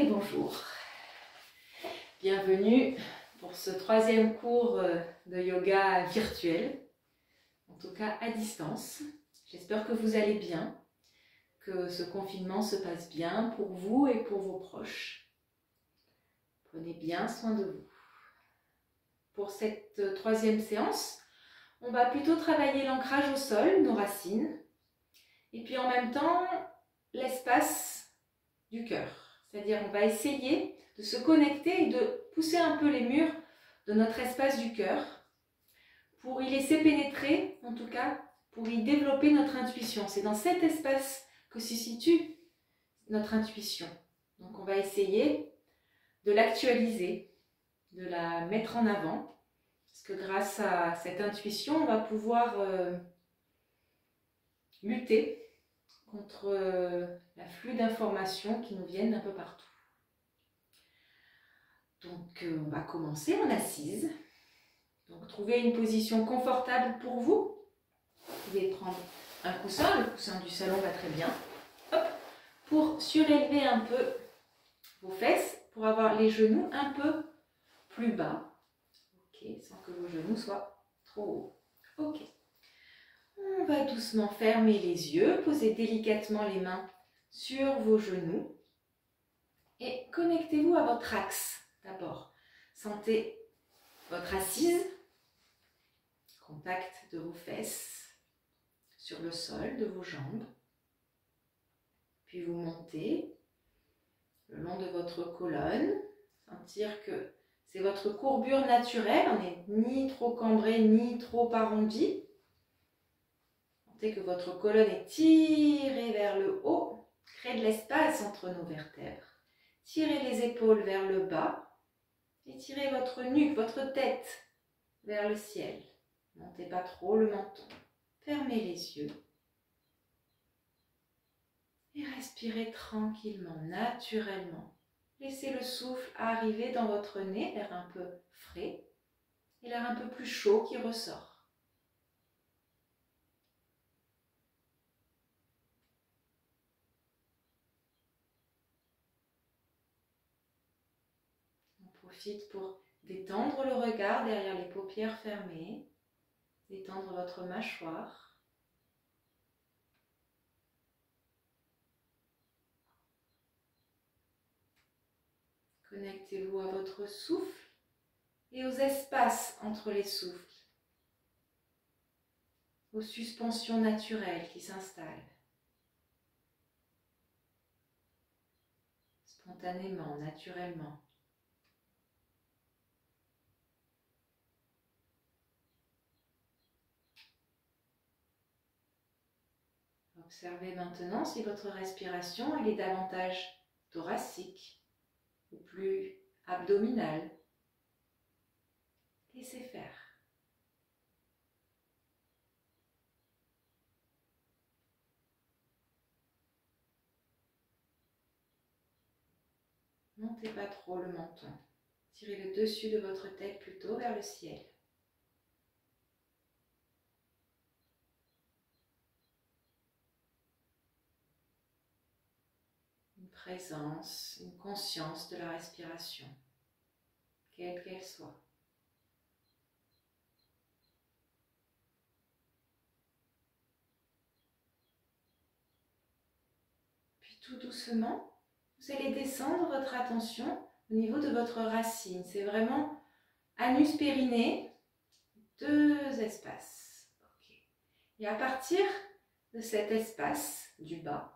et bonjour. Bienvenue pour ce troisième cours de yoga virtuel, en tout cas à distance. J'espère que vous allez bien, que ce confinement se passe bien pour vous et pour vos proches. Prenez bien soin de vous. Pour cette troisième séance, on va plutôt travailler l'ancrage au sol, nos racines, et puis en même temps l'espace du cœur. C'est-à-dire on va essayer de se connecter et de pousser un peu les murs de notre espace du cœur pour y laisser pénétrer, en tout cas, pour y développer notre intuition. C'est dans cet espace que se situe notre intuition. Donc on va essayer de l'actualiser, de la mettre en avant, parce que grâce à cette intuition, on va pouvoir lutter contre l'afflux d'informations qui nous viennent d'un peu partout. Donc on va commencer en assise. Donc trouvez une position confortable pour vous. Vous pouvez prendre un coussin, le coussin du salon va très bien. Hop, pour surélever un peu vos fesses, pour avoir les genoux un peu plus bas. Ok, sans que vos genoux soient trop hauts. Ok. On va doucement fermer les yeux, poser délicatement les mains sur vos genoux et connectez-vous à votre axe d'abord. Sentez votre assise, contact de vos fesses sur le sol, de vos jambes. Puis vous montez le long de votre colonne, sentir que c'est votre courbure naturelle, on n'est ni trop cambré ni trop arrondi. Sentez que votre colonne est tirée vers le haut, crée de l'espace entre nos vertèbres. Tirez les épaules vers le bas et tirez votre nuque, votre tête vers le ciel. Montez pas trop le menton. Fermez les yeux. Et respirez tranquillement, naturellement. Laissez le souffle arriver dans votre nez, l'air un peu frais et l'air un peu plus chaud qui ressort. Profite pour détendre le regard derrière les paupières fermées, détendre votre mâchoire. Connectez-vous à votre souffle et aux espaces entre les souffles, aux suspensions naturelles qui s'installent spontanément, naturellement. Observez maintenant si votre respiration elle est davantage thoracique ou plus abdominale. Laissez faire. Montez pas trop le menton. Tirez le dessus de votre tête plutôt vers le ciel. Une présence, une conscience de la respiration, quelle qu'elle soit. Puis tout doucement, vous allez descendre votre attention au niveau de votre racine. C'est vraiment anus périnée, deux espaces. Okay. Et à partir de cet espace du bas,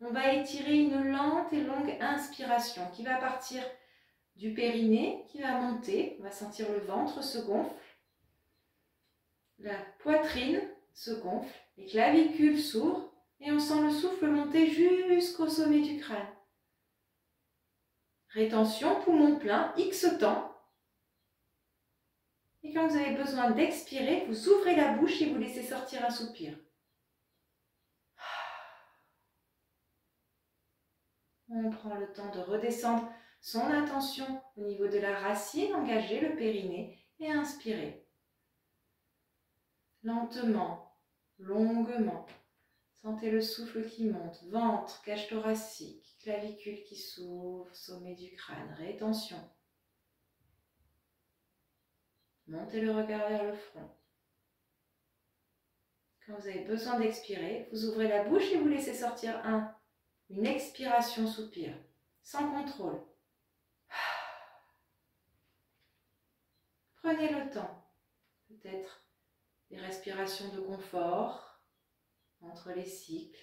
on va étirer une lente et longue inspiration qui va partir du périnée, qui va monter. On va sentir le ventre se gonfle, la poitrine se gonfle, les clavicules s'ouvrent et on sent le souffle monter jusqu'au sommet du crâne. Rétention, poumon plein, X temps. Et quand vous avez besoin d'expirer, vous ouvrez la bouche et vous laissez sortir un soupir. On prend le temps de redescendre son attention au niveau de la racine, engager le périnée et inspirer. Lentement, longuement, Sentez le souffle qui monte, ventre, cage thoracique, clavicule qui s'ouvre, sommet du crâne, rétention. Montez le regard vers le front. Quand vous avez besoin d'expirer, vous ouvrez la bouche et vous laissez sortir une expiration soupir, sans contrôle. Prenez le temps, peut-être des respirations de confort entre les cycles,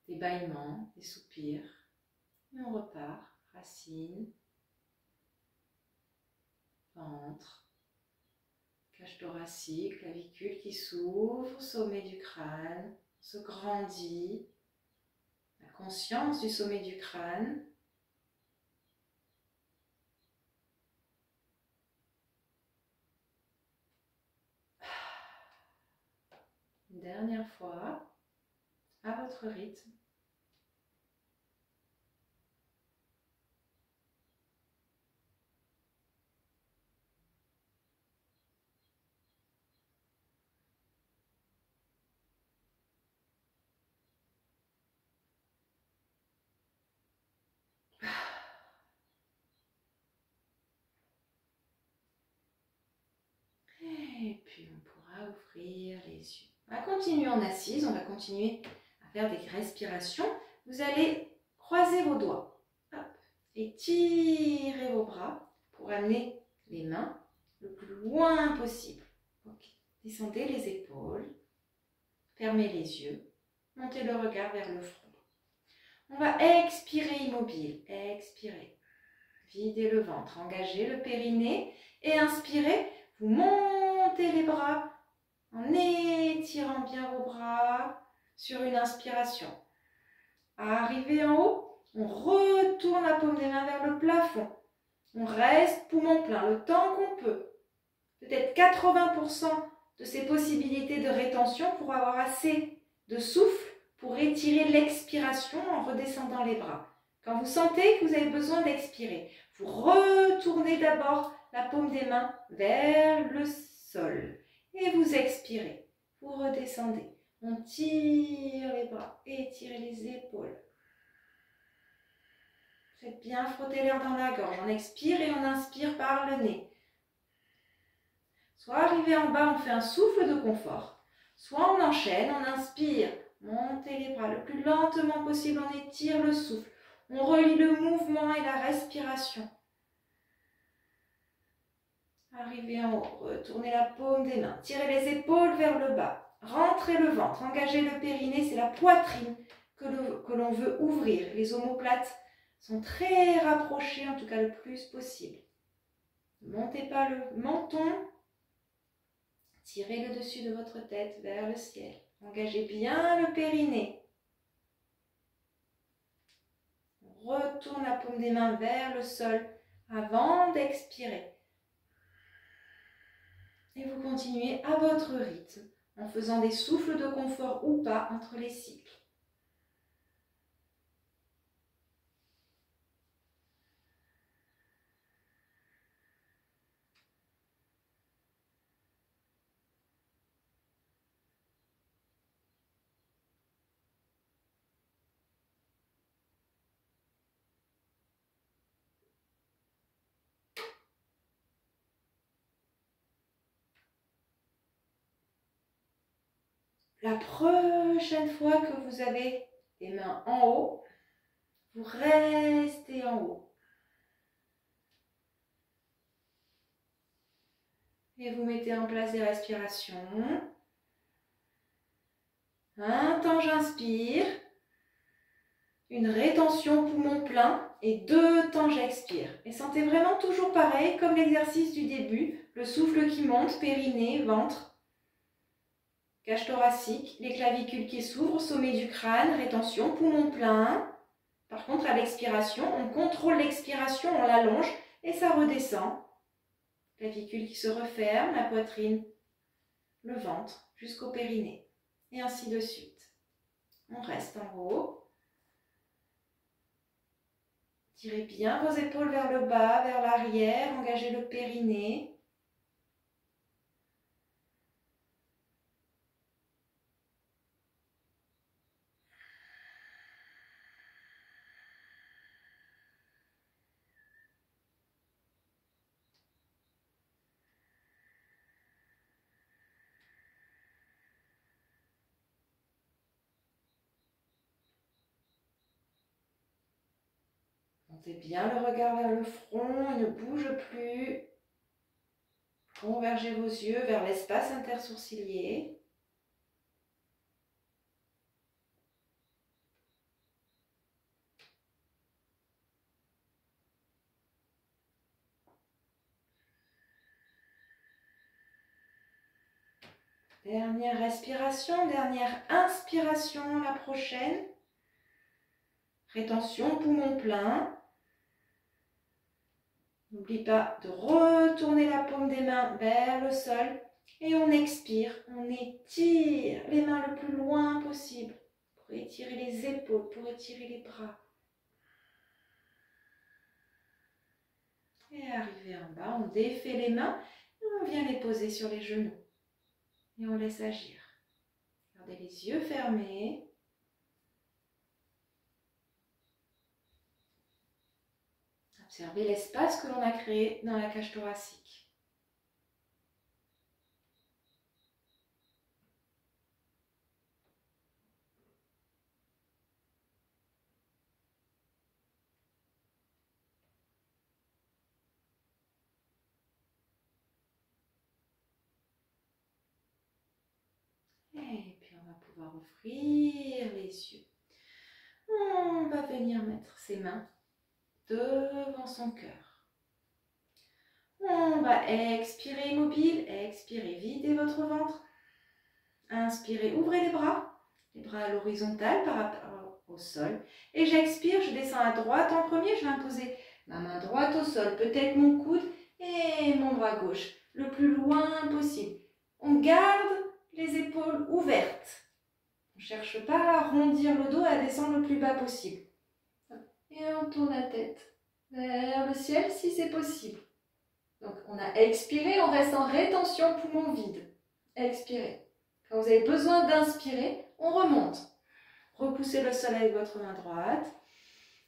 des bâillements, des soupirs. Et on repart, racine, ventre, cage thoracique, clavicule qui s'ouvre, sommet du crâne, se grandit, la conscience du sommet du crâne. Une dernière fois, à votre rythme. Et puis on pourra ouvrir les yeux. On va continuer en assise, on va continuer à faire des respirations. Vous allez croiser vos doigts. Hop. Et tirer vos bras pour amener les mains le plus loin possible. Okay. Descendez les épaules, fermez les yeux, montez le regard vers le front. On va expirer immobile, expirer. Videz le ventre, engagez le périnée et inspirez. Vous montez les bras en étirant bien vos bras sur une inspiration. Arrivé en haut, on retourne la paume des mains vers le plafond. On reste poumon plein le temps qu'on peut. Peut-être 80% de ces possibilités de rétention pour avoir assez de souffle pour étirer l'expiration en redescendant les bras. Quand vous sentez que vous avez besoin d'expirer, vous retournez d'abord la paume des mains vers le sol et vous expirez. Vous redescendez. On tire les bras, étirez les épaules. Faites bien frotter l'air dans la gorge. On expire et on inspire par le nez. Soit arrivé en bas, on fait un souffle de confort. Soit on enchaîne, on inspire. Montez les bras le plus lentement possible, on étire le souffle. On relie le mouvement et la respiration. Arrivez en haut, retournez la paume des mains. Tirez les épaules vers le bas. Rentrez le ventre, engagez le périnée, c'est la poitrine que l'on veut ouvrir. Les omoplates sont très rapprochées, en tout cas le plus possible. Ne montez pas le menton. Tirez le dessus de votre tête vers le ciel. Engagez bien le périnée. On retourne la paume des mains vers le sol avant d'expirer. Et vous continuez à votre rythme en faisant des souffles de confort ou pas entre les cycles. La prochaine fois que vous avez les mains en haut, vous restez en haut. Et vous mettez en place des respirations. Un temps j'inspire, une rétention poumon plein et 2 temps j'expire. Et sentez vraiment toujours pareil comme l'exercice du début, le souffle qui monte, périnée, ventre. Cage thoracique, les clavicules qui s'ouvrent, sommet du crâne, rétention, poumon plein. Par contre, à l'expiration, on contrôle l'expiration, on l'allonge et ça redescend. Clavicule qui se referme, la poitrine, le ventre, jusqu'au périnée. Et ainsi de suite. On reste en haut. Tirez bien vos épaules vers le bas, vers l'arrière, engagez le périnée. Montez bien le regard vers le front, il ne bouge plus. Convergez vos yeux vers l'espace intersourcilier. Dernière respiration, dernière inspiration, la prochaine. Rétention, poumon plein. N'oublie pas de retourner la paume des mains vers le sol. Et on expire, on étire les mains le plus loin possible pour étirer les épaules, pour étirer les bras. Et arrivé en bas, on défait les mains et on vient les poser sur les genoux. Et on laisse agir. Gardez les yeux fermés. Observez l'espace que l'on a créé dans la cage thoracique. Et puis on va pouvoir ouvrir les yeux. On va venir mettre ses mains devant son cœur. On va expirer immobile, expirer, videz votre ventre. Inspirez, ouvrez les bras à l'horizontale par rapport au sol. Et j'expire, je descends à droite en premier, je vais imposer ma main droite au sol, peut-être mon coude et mon bras gauche, le plus loin possible. On garde les épaules ouvertes. On ne cherche pas à arrondir le dos et à descendre le plus bas possible. Et on tourne la tête vers le ciel si c'est possible. Donc on a expiré, on reste en rétention, poumon vide. Expirez. Quand vous avez besoin d'inspirer, on remonte. Repoussez le sol avec votre main droite.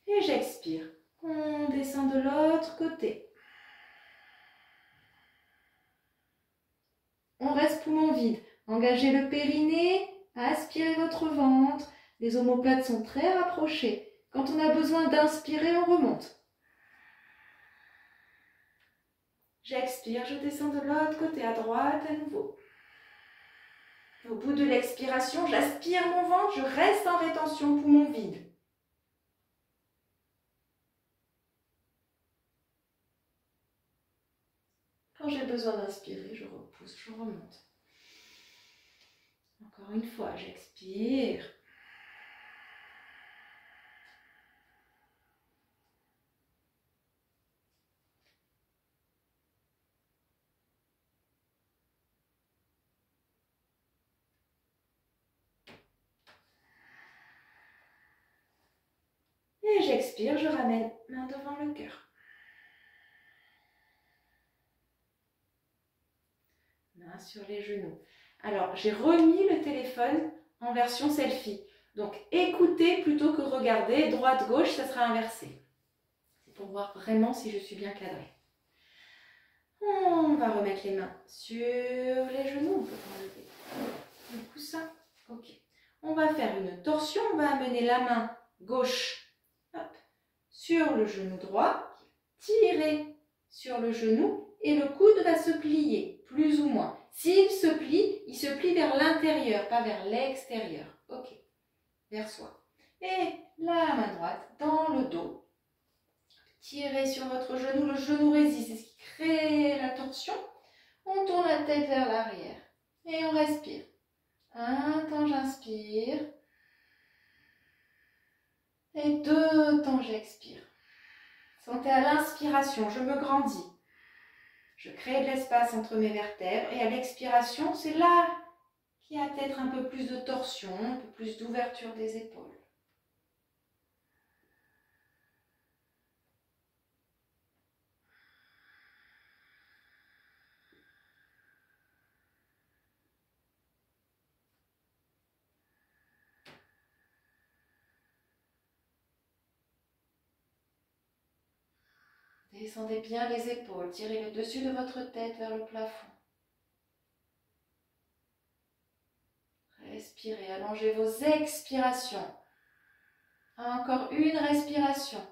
Et j'expire. On descend de l'autre côté. On reste poumon vide. Engagez le périnée, aspirez votre ventre. Les omoplates sont très rapprochées. Quand on a besoin d'inspirer, on remonte. J'expire, je descends de l'autre côté, à droite à nouveau. Au bout de l'expiration, j'aspire mon ventre, je reste en rétention, poumon vide. Quand j'ai besoin d'inspirer, je repousse, je remonte. Encore une fois, j'expire. Et j'expire, je ramène main devant le cœur. Main sur les genoux. Alors, j'ai remis le téléphone en version selfie. Donc, écoutez plutôt que regarder. Droite-gauche, ça sera inversé. C'est pour voir vraiment si je suis bien cadrée. On va remettre les mains sur les genoux. On peut enlever le coussin. Ok. On va faire une torsion. On va amener la main gauche sur le genou droit. Tirer sur le genou et le coude va se plier, plus ou moins. S'il se plie vers l'intérieur, pas vers l'extérieur. Ok. Vers soi. Et la main droite dans le dos. Tirez sur votre genou, le genou résiste, c'est ce qui crée la torsion. On tourne la tête vers l'arrière et on respire. Un temps j'inspire et 2 temps j'expire. Sentez à l'inspiration, je me grandis. Je crée de l'espace entre mes vertèbres et à l'expiration, c'est là qu'il y a peut-être un peu plus de torsion, un peu plus d'ouverture des épaules. Descendez bien les épaules, tirez le dessus de votre tête vers le plafond. Respirez, allongez vos expirations. Encore une respiration.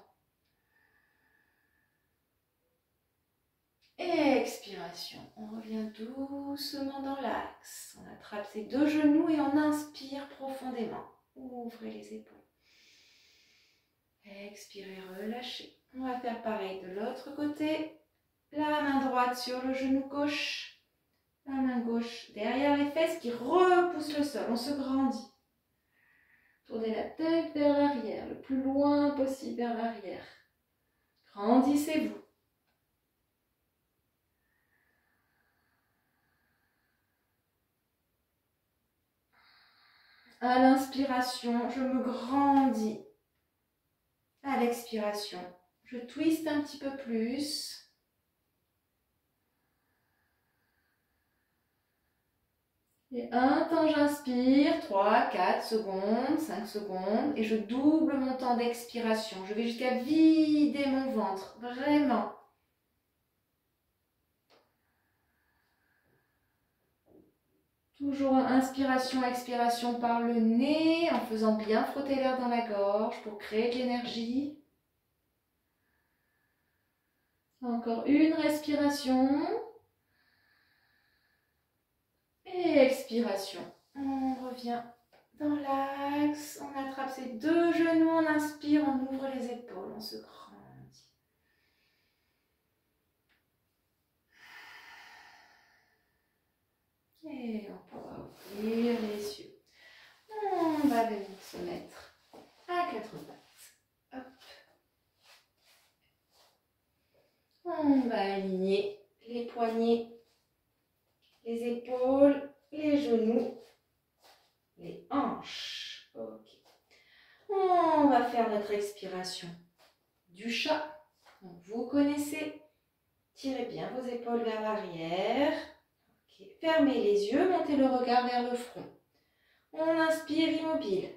Expiration. On revient doucement dans l'axe. On attrape ses deux genoux et on inspire profondément. Ouvrez les épaules. Expirez, relâchez. On va faire pareil de l'autre côté. La main droite sur le genou gauche. La main gauche derrière les fesses qui repousse le sol. On se grandit. Tournez la tête vers l'arrière, le plus loin possible vers l'arrière. Grandissez-vous. À l'inspiration, je me grandis. À l'expiration, je twiste un petit peu plus. Et un temps j'inspire, 3, 4 secondes, 5 secondes, et je double mon temps d'expiration. Je vais jusqu'à vider mon ventre, vraiment. Toujours inspiration, expiration par le nez, en faisant bien frotter l'air dans la gorge pour créer de l'énergie. Encore une respiration. Et expiration. On revient dans l'axe, on attrape ses deux genoux, on inspire, on ouvre les épaules, on se grandit. Et on pourra ouvrir les yeux. On va venir se mettre à quatre pattes. Hop. On va aligner les poignets, les épaules, les genoux, les hanches. Ok. On va faire notre expiration du chat. Donc vous connaissez. Tirez bien vos épaules vers l'arrière. Okay. Fermez les yeux, montez le regard vers le front. On inspire immobile.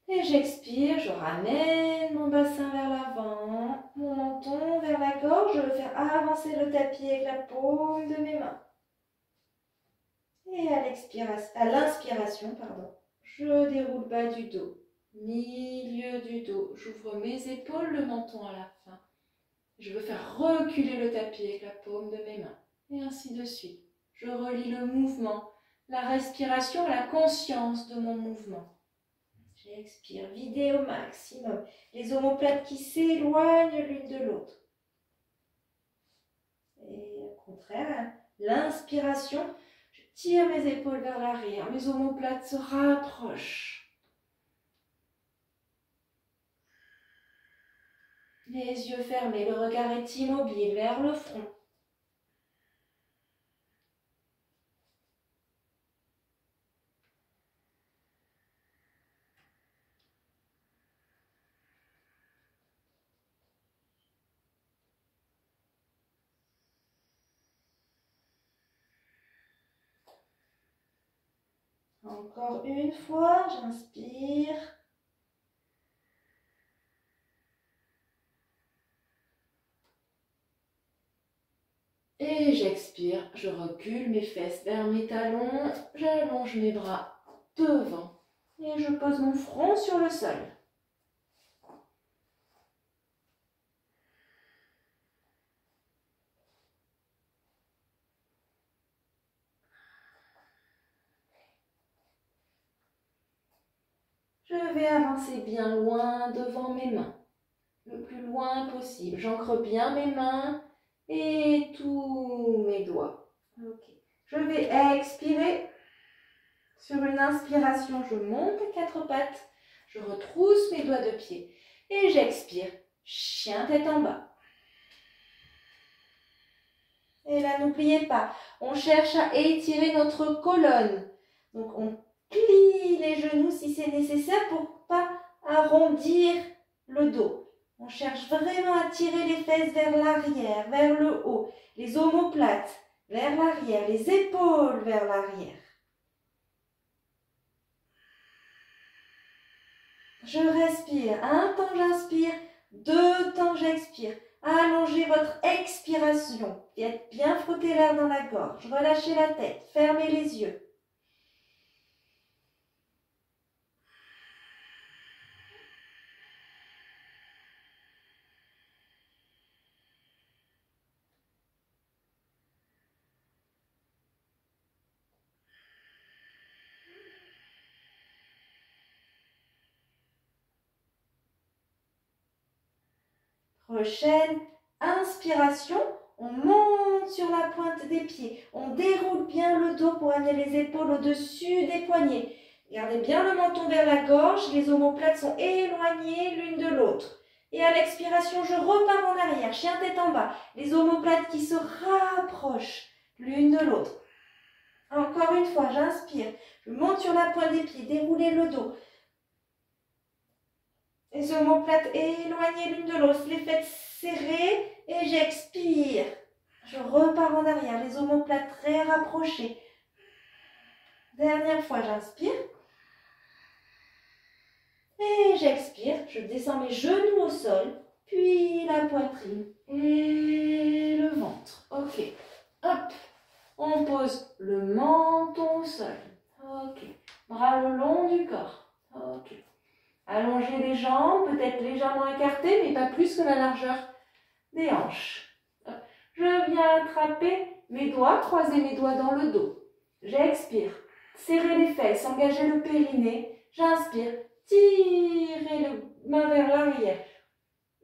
Et j'expire, je ramène mon bassin vers l'avant, mon menton vers la gorge. Je veux faire avancer le tapis avec la paume de mes mains. Et à l'inspiration, je déroule bas du dos, milieu du dos. J'ouvre mes épaules, le menton à la fin. Je veux faire reculer le tapis avec la paume de mes mains. Et ainsi de suite. Je relie le mouvement, la respiration, la conscience de mon mouvement. J'expire, videz au maximum les omoplates qui s'éloignent l'une de l'autre. Et au contraire, l'inspiration, je tire mes épaules vers l'arrière, mes omoplates se rapprochent. Les yeux fermés, le regard est immobile vers le front. Encore une fois, j'inspire. Et j'expire, je recule mes fesses vers mes talons, j'allonge mes bras devant et je pose mon front sur le sol. Je vais avancer bien loin devant mes mains, le plus loin possible. J'ancre bien mes mains et tous mes doigts. Okay. Je vais expirer. Sur une inspiration, je monte à quatre pattes. Je retrousse mes doigts de pied et j'expire. Chien tête en bas. Et là, n'oubliez pas, on cherche à étirer notre colonne. Donc, on plie les genoux si c'est nécessaire pour ne pas arrondir le dos. On cherche vraiment à tirer les fesses vers l'arrière, vers le haut, les omoplates vers l'arrière, les épaules vers l'arrière. Je respire. Un temps j'inspire, deux temps j'expire. Allongez votre expiration. Faites bien frotter l'air dans la gorge. Relâchez la tête. Fermez les yeux. Prochaine inspiration, on monte sur la pointe des pieds. On déroule bien le dos pour amener les épaules au-dessus des poignets. Gardez bien le menton vers la gorge, les omoplates sont éloignées l'une de l'autre. Et à l'expiration, je repars en arrière, chien tête en bas. Les omoplates qui se rapprochent l'une de l'autre. Encore une fois, j'inspire. Je monte sur la pointe des pieds, dérouler le dos. Les omoplates éloignées l'une de l'autre, les fêtes serrées et j'expire. Je repars en arrière, les omoplates très rapprochées. Dernière fois, j'inspire. Et j'expire, je descends mes genoux au sol, puis la poitrine et le ventre. Ok, hop, on pose le menton au sol. Ok, bras le long du corps. Ok, allongez les jambes, peut-être légèrement écartées, mais pas plus que la largeur des hanches. Je viens attraper mes doigts, croiser mes doigts dans le dos. J'expire, serrez les fesses, engagez le périnée. J'inspire. Tirez les mains vers l'arrière.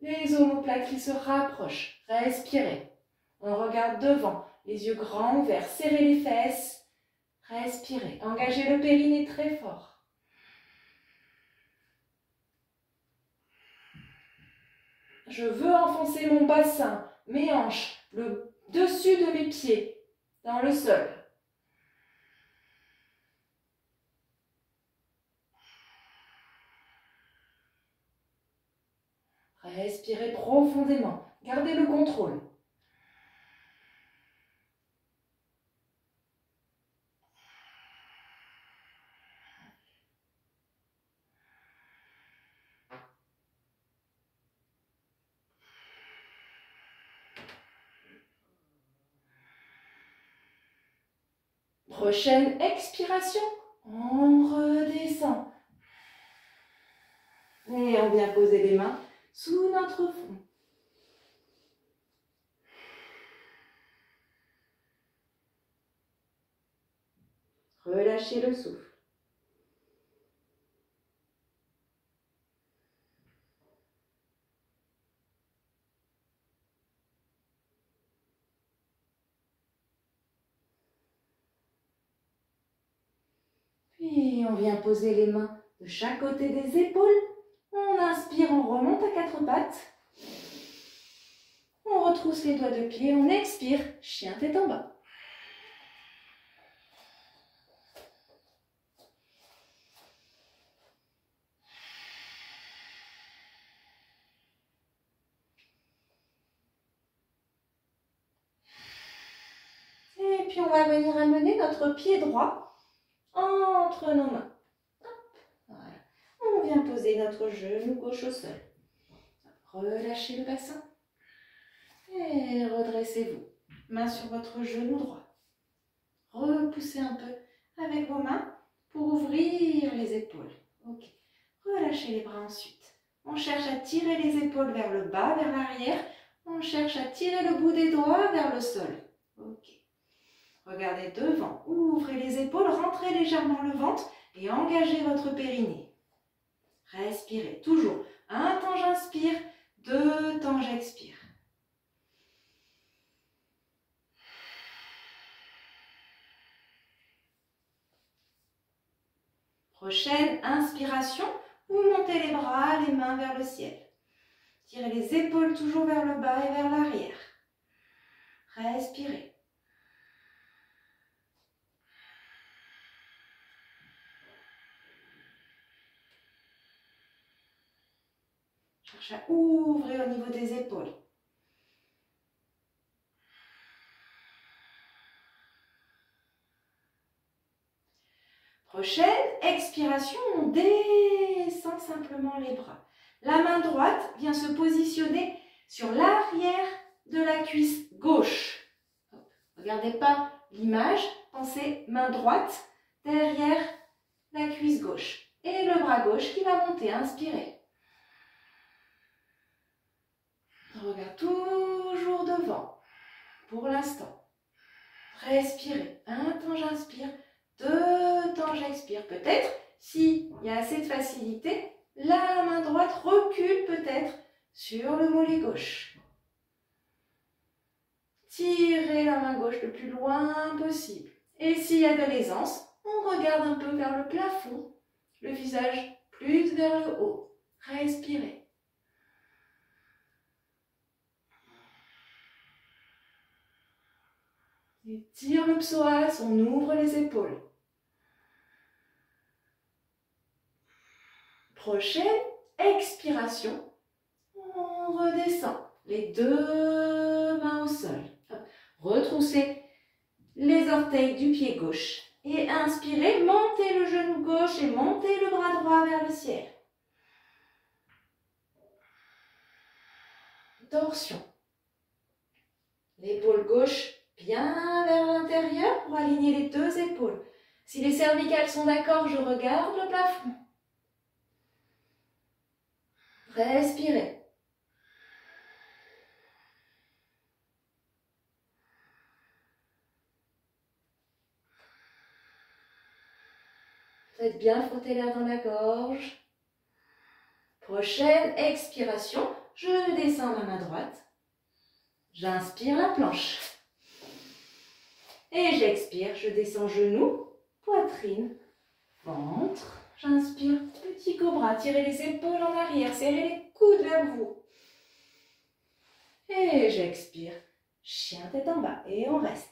Les omoplates qui se rapprochent. Respirez. On regarde devant. Les yeux grands ouverts. Serrez les fesses. Respirez. Engagez le périnée très fort. Je veux enfoncer mon bassin, mes hanches, le dessus de mes pieds dans le sol. Respirez profondément. Gardez le contrôle. Prochaine expiration. On redescend. Et on vient poser les mains sous notre front. Relâchez le souffle. Puis on vient poser les mains de chaque côté des épaules. On inspire, on remonte à quatre pattes. On retrousse les doigts de pied, on expire, chien tête en bas. Et puis on va venir amener notre pied droit entre nos mains. Voilà. On vient poser notre genou gauche au sol. Relâchez le bassin. Et redressez-vous. Main sur votre genou droit. Repoussez un peu avec vos mains pour ouvrir les épaules. Ok. Relâchez les bras ensuite. On cherche à tirer les épaules vers le bas, vers l'arrière. On cherche à tirer le bout des doigts vers le sol. Ok. Regardez devant. Ouvrez les épaules, rentrez légèrement le ventre et engagez votre périnée. Respirez. Toujours. Un temps j'inspire, deux temps j'expire. Prochaine inspiration, vous montez les bras, les mains vers le ciel. Tirez les épaules toujours vers le bas et vers l'arrière. Respirez. Cherchez à ouvrir au niveau des épaules. Prochaine expiration, on descend simplement les bras. La main droite vient se positionner sur l'arrière de la cuisse gauche. Regardez pas l'image, pensez main droite derrière la cuisse gauche. Et le bras gauche qui va monter, inspirez. Regarde toujours devant, pour l'instant. Respirez, un temps j'inspire, deux temps j'expire. Peut-être, s'il y a assez de facilité, la main droite recule peut-être sur le mollet gauche. Tirez la main gauche le plus loin possible. Et s'il y a de l'aisance, on regarde un peu vers le plafond, le visage plus vers le haut. Respirez. Étire le psoas, on ouvre les épaules. Prochaine expiration, on redescend. Les deux mains au sol. Retroussez les orteils du pied gauche. Et inspirez, montez le genou gauche et montez le bras droit vers le ciel. Torsion. L'épaule gauche bien vers l'intérieur pour aligner les deux épaules. Si les cervicales sont d'accord, je regarde le plafond. Respirez. Faites bien frotter l'air dans la gorge. Prochaine expiration, je descends ma main droite. J'inspire la planche. Et j'expire, je descends genou, poitrine, ventre. J'inspire, petit cobra, tirez les épaules en arrière, serrez les coudes vers vous. Et j'expire, chien tête en bas et on reste.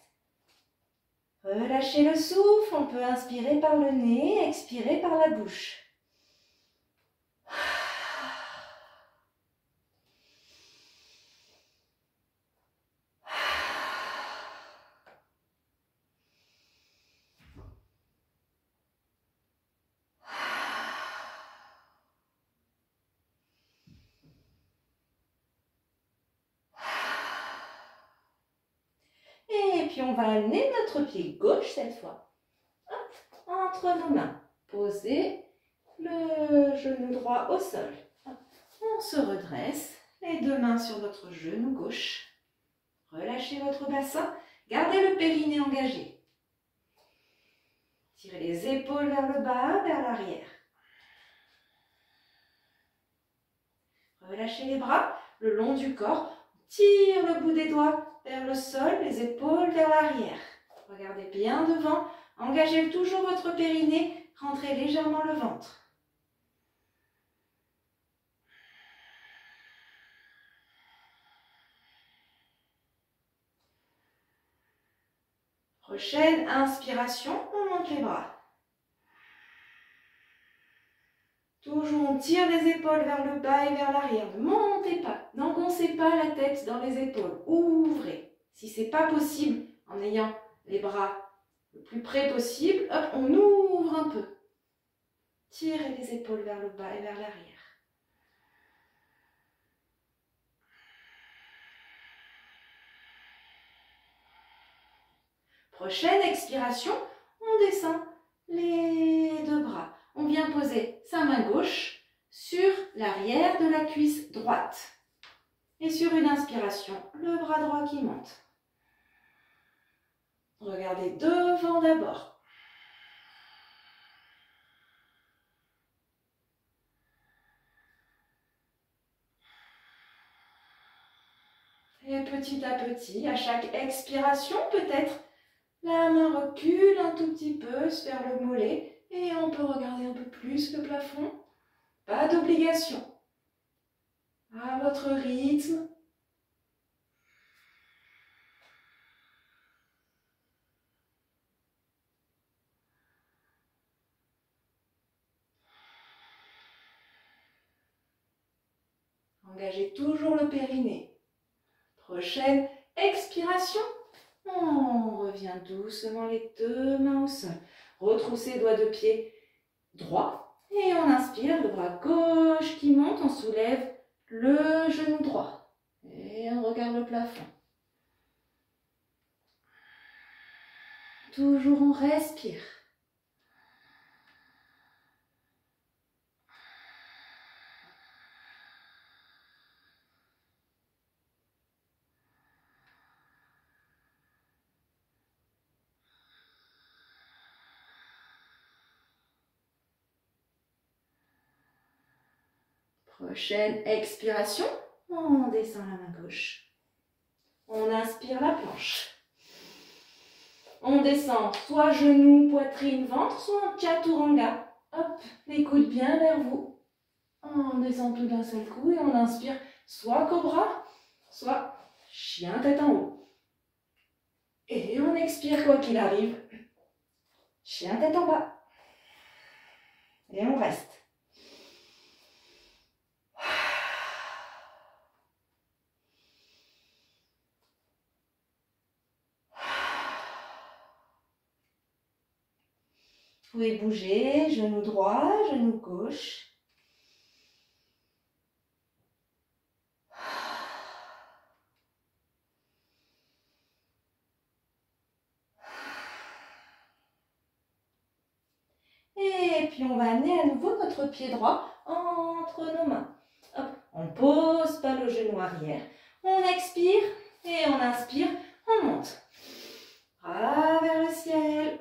Relâchez le souffle, on peut inspirer par le nez, expirer par la bouche. Et puis on va amener notre pied gauche cette fois. Hop, entre nos mains. Posez le genou droit au sol. Hop, on se redresse. Les deux mains sur votre genou gauche. Relâchez votre bassin. Gardez le périnée engagé. Tirez les épaules vers le bas, vers l'arrière. Relâchez les bras le long du corps. Tire le bout des doigts vers le sol, les épaules vers l'arrière. Regardez bien devant. Engagez toujours votre périnée. Rentrez légèrement le ventre. Prochaine inspiration, on monte les bras. Toujours on tire les épaules vers le bas et vers l'arrière. Ne montez pas, n'engoncez pas la tête dans les épaules. Ouvrez. Si ce n'est pas possible, en ayant les bras le plus près possible, hop, on ouvre un peu. Tirez les épaules vers le bas et vers l'arrière. Prochaine expiration, on descend les deux bras. On vient poser sa main gauche sur l'arrière de la cuisse droite. Et sur une inspiration, le bras droit qui monte. Regardez devant d'abord. Et petit à petit, à chaque expiration, peut-être la main recule un tout petit peu vers le mollet et on peut regarder un peu plus le plafond. Pas d'obligation. À votre rythme. Engagez toujours le périnée. Prochaine expiration. On revient doucement les deux mains au sol. Retroussez doigts de pied droit. Et on inspire, le bras gauche qui monte. On soulève le genou droit. Et on regarde le plafond. Toujours on respire. Prochaine expiration, On descend la main gauche. On inspire la planche. On descend soit genou, poitrine, ventre, soit en chaturanga. Hop, les coudes bien vers vous. On descend tout d'un seul coup et on inspire soit cobra, soit chien tête en haut. Et on expire quoi qu'il arrive. Chien tête en bas. Et on reste. Vous pouvez bouger, genou droit, genou gauche. Et puis on va amener à nouveau notre pied droit entre nos mains. Hop, on ne pose pas le genou arrière. On expire et on inspire, on monte. Bras vers le ciel.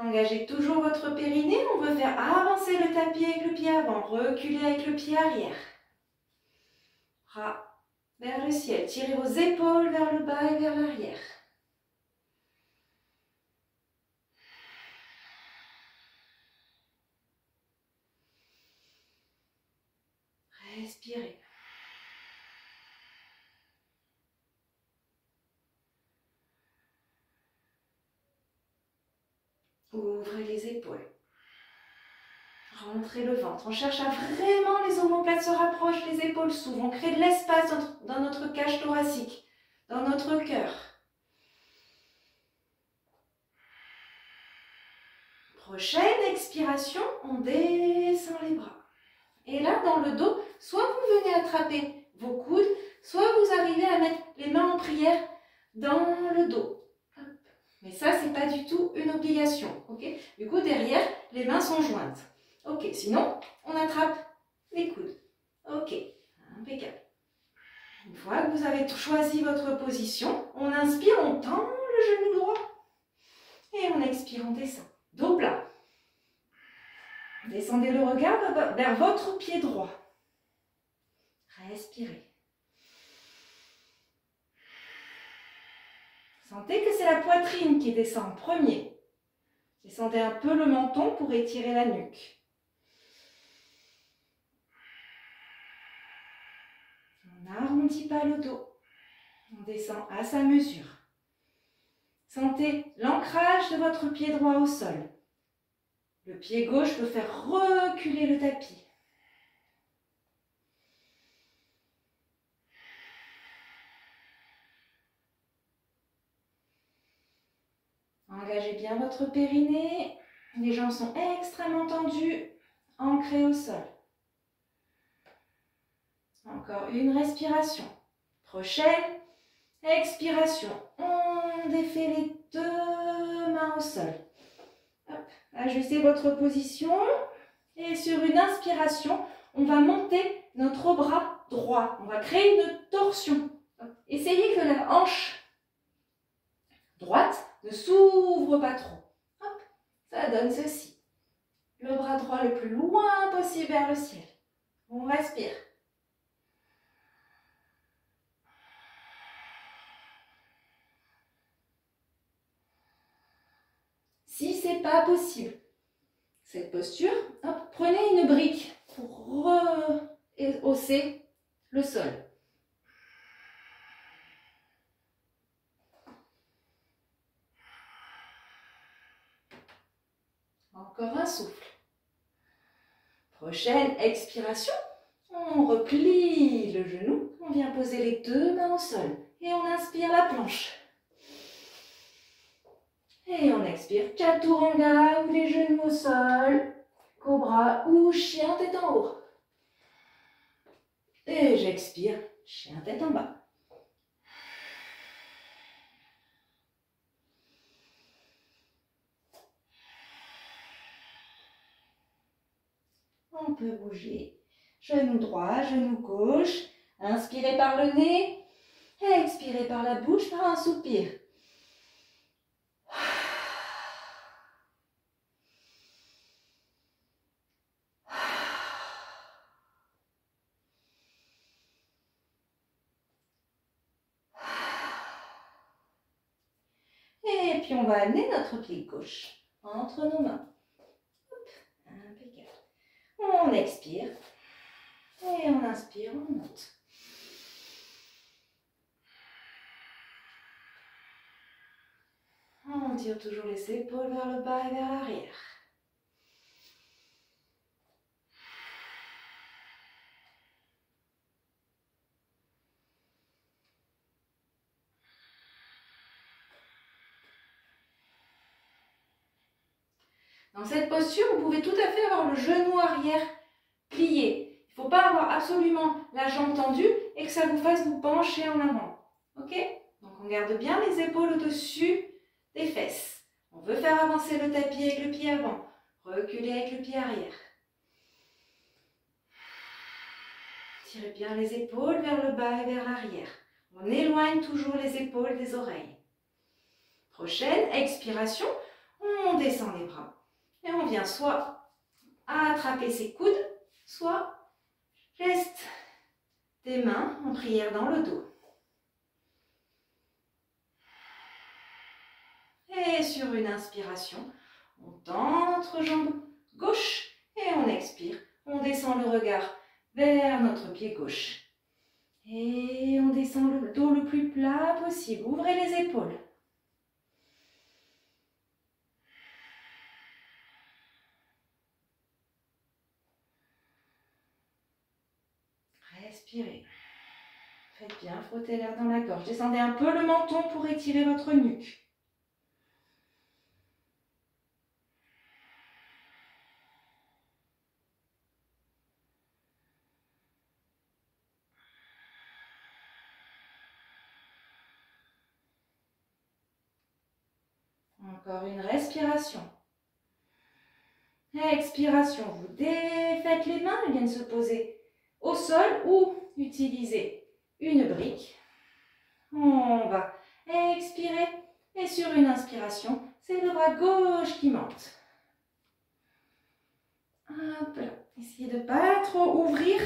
Engagez toujours votre périnée. On veut faire avancer le tapis avec le pied avant, reculer avec le pied arrière. Bras vers le ciel. Tirez vos épaules vers le bas et vers l'arrière. Respirez. Ouvrez les épaules. Rentrez le ventre. On cherche à vraiment les omoplates se rapprochent, les épaules s'ouvrent. On crée de l'espace dans notre cage thoracique, dans notre cœur. Prochaine expiration, on descend les bras. Et là, dans le dos, soit vous venez attraper vos coudes, soit vous arrivez à mettre les mains en prière dans le dos. Mais ça, c'est pas du tout une obligation. Okay, du coup, derrière, les mains sont jointes. Ok, sinon, on attrape les coudes. Ok, impeccable. Une fois que vous avez choisi votre position, on inspire, on tend le genou droit. Et on expire, on descend. Dos plat. Descendez le regard vers votre pied droit. Respirez. Sentez que c'est la poitrine qui descend en premier. Descendez un peu le menton pour étirer la nuque. On n'arrondit pas le dos. On descend à sa mesure. Sentez l'ancrage de votre pied droit au sol. Le pied gauche peut faire reculer le tapis. Engagez bien votre périnée. Les jambes sont extrêmement tendues, ancrées au sol. Encore une respiration. Prochaine expiration. On défait les deux mains au sol. Hop. Ajustez votre position. Et sur une inspiration, on va monter notre bras droit. On va créer une torsion. Essayez que la hanche droite ne s'ouvre pas trop. Hop. Ça donne ceci. Le bras droit le plus loin possible vers le ciel. On respire. Si ce n'est pas possible, cette posture, hop, prenez une brique pour rehausser le sol. Encore un souffle. Prochaine expiration, on replie le genou, on vient poser les deux mains au sol et on inspire la planche. Et on expire chaturanga ou les genoux au sol, cobra ou chien tête en haut. Et j'expire, chien tête en bas. On peut bouger. Genou droit, genou gauche. Inspirez par le nez. Expirez par la bouche par un soupir. puis on va amener notre pied gauche entre nos mains. Hop, impeccable. On expire. Et on inspire, on monte. On tire toujours les épaules vers le bas et vers l'arrière. Dans cette posture, vous pouvez tout à fait avoir le genou arrière plié. Il ne faut pas avoir absolument la jambe tendue et que ça vous fasse vous pencher en avant. Ok? Donc on garde bien les épaules au-dessus des fesses. On veut faire avancer le tapis avec le pied avant, reculer avec le pied arrière. Tirez bien les épaules vers le bas et vers l'arrière. On éloigne toujours les épaules des oreilles. Prochaine expiration, on descend les bras. Et on vient soit attraper ses coudes, soit geste des mains en prière dans le dos. Et sur une inspiration, on tend notre jambe gauche et on expire. On descend le regard vers notre pied gauche. Et on descend le dos le plus plat possible. Ouvrez les épaules. Respirez. Faites bien frotter l'air dans la gorge. Descendez un peu le menton pour étirer votre nuque. Encore une respiration. Expiration. Vous défaites les mains, elles viennent se poser au sol ou utiliser une brique. On va expirer et sur une inspiration, c'est le bras gauche qui monte. Hop là. Essayez de ne pas trop ouvrir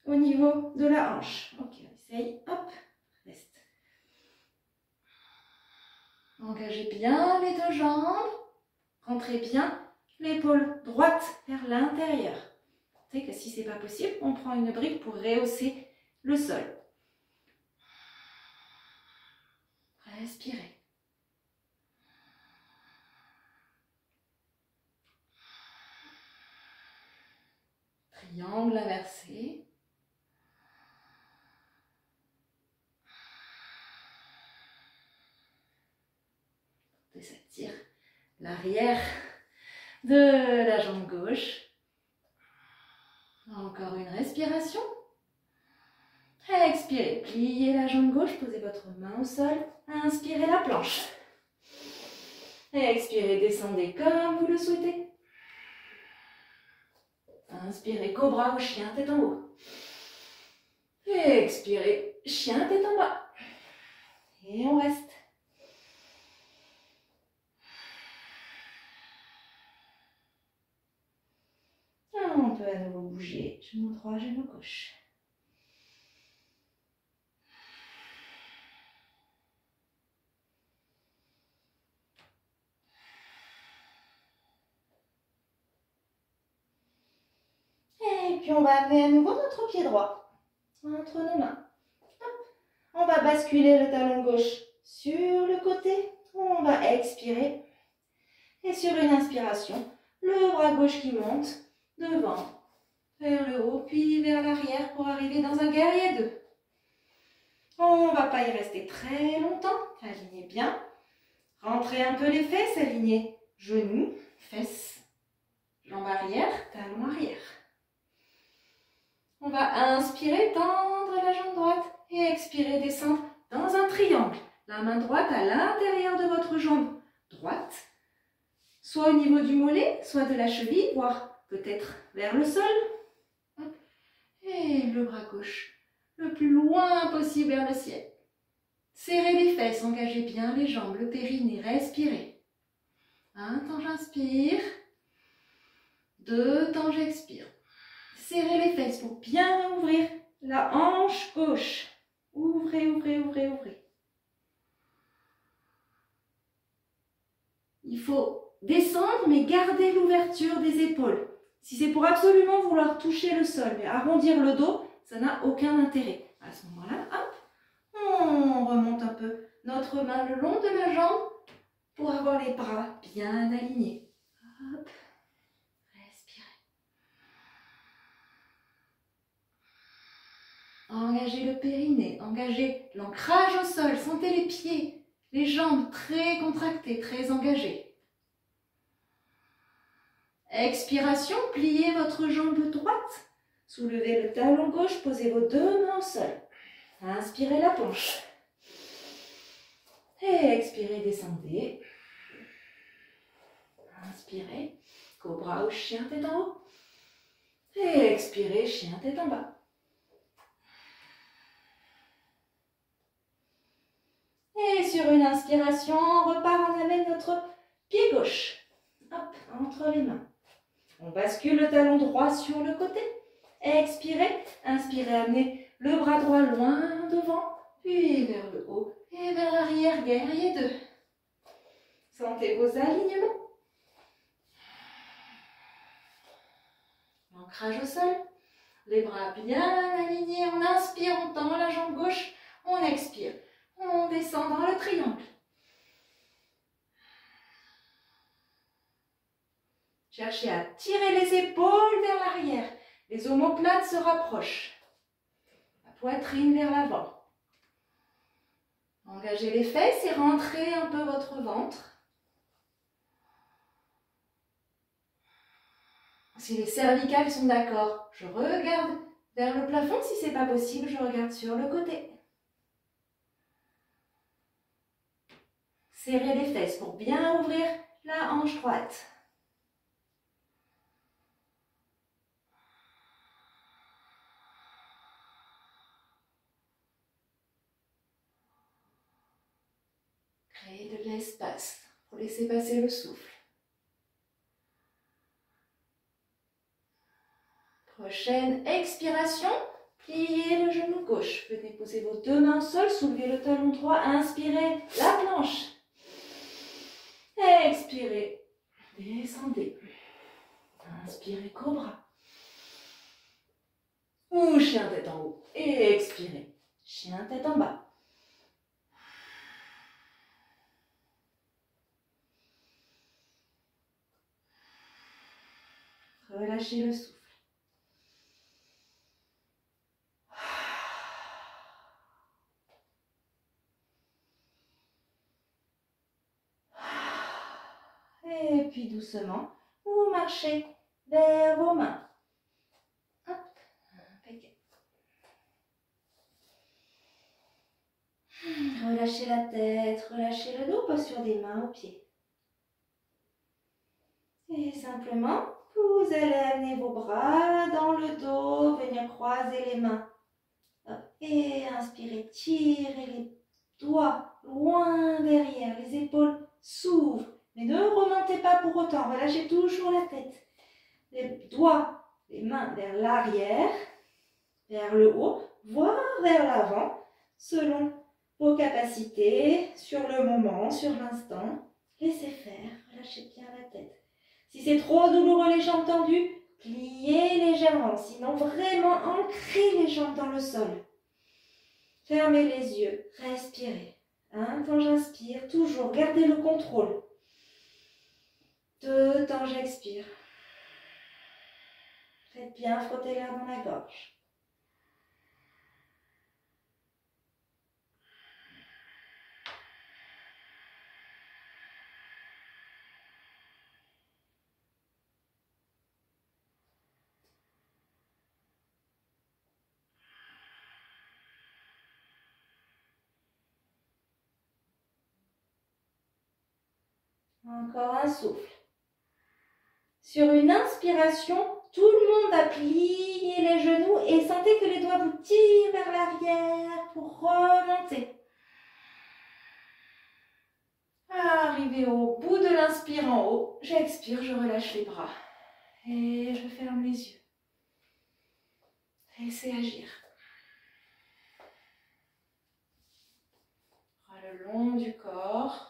au niveau de la hanche. Ok, on essaye. Hop, reste. Engagez bien les deux jambes. Rentrez bien l'épaule droite vers l'intérieur. Notez que si ce n'est pas possible, on prend une brique pour rehausser le sol. Respirez. Triangle inversé. Et ça tire l'arrière de la jambe gauche. Encore une respiration. Expirez, pliez la jambe gauche, posez votre main au sol. Inspirez la planche. Expirez, descendez comme vous le souhaitez. Inspirez, cobra ou chien, tête en haut. Expirez, chien, tête en bas. Et on reste. On peut à nouveau bouger, genou droit, genou gauche. Et puis on va amener à nouveau notre pied droit entre nos mains. Hop. On va basculer le talon gauche sur le côté. On va expirer. Et sur une inspiration, le bras gauche qui monte devant, vers le haut, puis vers l'arrière pour arriver dans un guerrier 2. On ne va pas y rester très longtemps. Alignez bien. Rentrez un peu les fesses, alignez genoux, fesses, jambes arrière, talons arrière. On va inspirer, tendre la jambe droite et expirer, descendre dans un triangle. La main droite à l'intérieur de votre jambe droite, soit au niveau du mollet, soit de la cheville, voire peut-être vers le sol. Et le bras gauche le plus loin possible vers le ciel. Serrez les fesses, engagez bien les jambes, le périnée, respirez. Un temps j'inspire, 2 temps j'expire. Serrez les fesses pour bien ouvrir la hanche gauche. Ouvrez, ouvrez, ouvrez, ouvrez. il faut descendre, mais garder l'ouverture des épaules. Si c'est pour absolument vouloir toucher le sol, mais arrondir le dos, ça n'a aucun intérêt. À ce moment-là, hop, on remonte un peu notre main le long de la jambe pour avoir les bras bien alignés. Hop, respirez. Engagez le périnée, engagez l'ancrage au sol, sentez les pieds, les jambes très contractées, très engagées. Expiration, pliez votre jambe droite, soulevez le talon gauche, posez vos deux mains au sol. Inspirez la planche. Et expirez, descendez. Inspirez, cobra ou chien tête en haut. Et expirez, chien tête en bas. Et sur une inspiration, on repart, on amène notre pied gauche. Hop, entre les mains. On bascule le talon droit sur le côté. Expirez, inspirez, amenez le bras droit loin devant, puis vers le haut et vers l'arrière, guerrier 2. Sentez vos alignements. L'ancrage au sol, les bras bien alignés. On inspire, on tend la jambe gauche, on expire. On descend dans le triangle. Cherchez à tirer les épaules vers l'arrière. Les omoplates se rapprochent. La poitrine vers l'avant. Engagez les fesses et rentrez un peu votre ventre. Si les cervicales sont d'accord, je regarde vers le plafond. Si ce n'est pas possible, je regarde sur le côté. Serrez les fesses pour bien ouvrir la hanche droite. Créez de l'espace pour laisser passer le souffle. Prochaine expiration, pliez le genou gauche. Venez poser vos deux mains au sol, soulevez le talon droit, inspirez la planche. Expirez, descendez. Inspirez, cobra. Ou chien tête en haut. Et expirez, chien tête en bas. Relâchez le souffle. Et puis doucement, vous marchez vers vos mains. Hop, impeccable. Relâchez la tête, relâchez le dos, posture des mains aux pieds. Et simplement, vous allez amener vos bras dans le dos, venir croiser les mains. Hop. Et inspirez, tirez les doigts loin derrière, les épaules s'ouvrent. Mais ne remontez pas pour autant, relâchez toujours la tête. Les doigts, les mains vers l'arrière, vers le haut, voire vers l'avant, selon vos capacités, sur le moment, sur l'instant. Laissez faire, relâchez bien la tête. Si c'est trop douloureux, les jambes tendues, pliez légèrement. Sinon, vraiment ancrez les jambes dans le sol. Fermez les yeux, respirez. Quand j'inspire, toujours gardez le contrôle. 2 temps j'expire. Faites bien frotter l'air dans la gorge. Encore un souffle. Sur une inspiration, tout le monde va plier les genoux et sentez que les doigts vous tirent vers l'arrière pour remonter. Arrivé au bout de l'inspire en haut, j'expire, je relâche les bras et je ferme les yeux. Laissez agir. Bras le long du corps.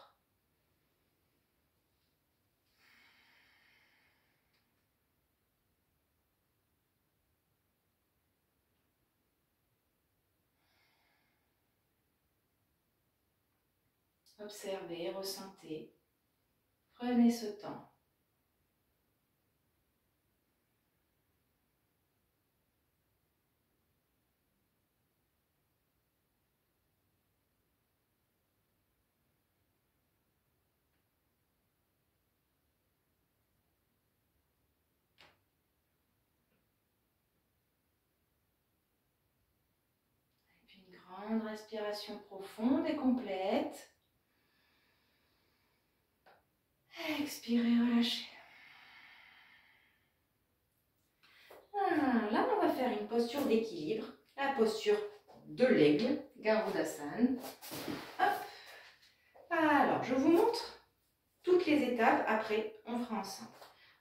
Observez, ressentez. Prenez ce temps. Et puis une grande respiration profonde et complète. Expirez, relâchez. Là, on va faire une posture d'équilibre, la posture de l'aigle, Garudasana. Hop. Alors, je vous montre toutes les étapes. Après, on fera ensemble.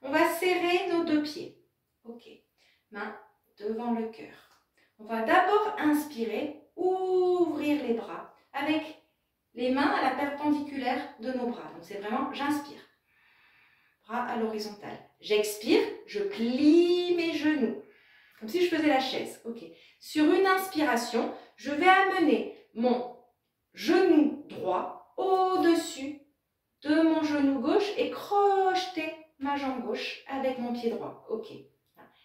On va serrer nos deux pieds. Ok. Main devant le cœur. On va d'abord inspirer, ouvrir les bras avec les mains à la perpendiculaire de nos bras. Donc, c'est vraiment, j'inspire. Bras à l'horizontale. J'expire, je plie mes genoux. Comme si je faisais la chaise. Ok. Sur une inspiration, je vais amener mon genou droit au-dessus de mon genou gauche et crocheter ma jambe gauche avec mon pied droit. Ok.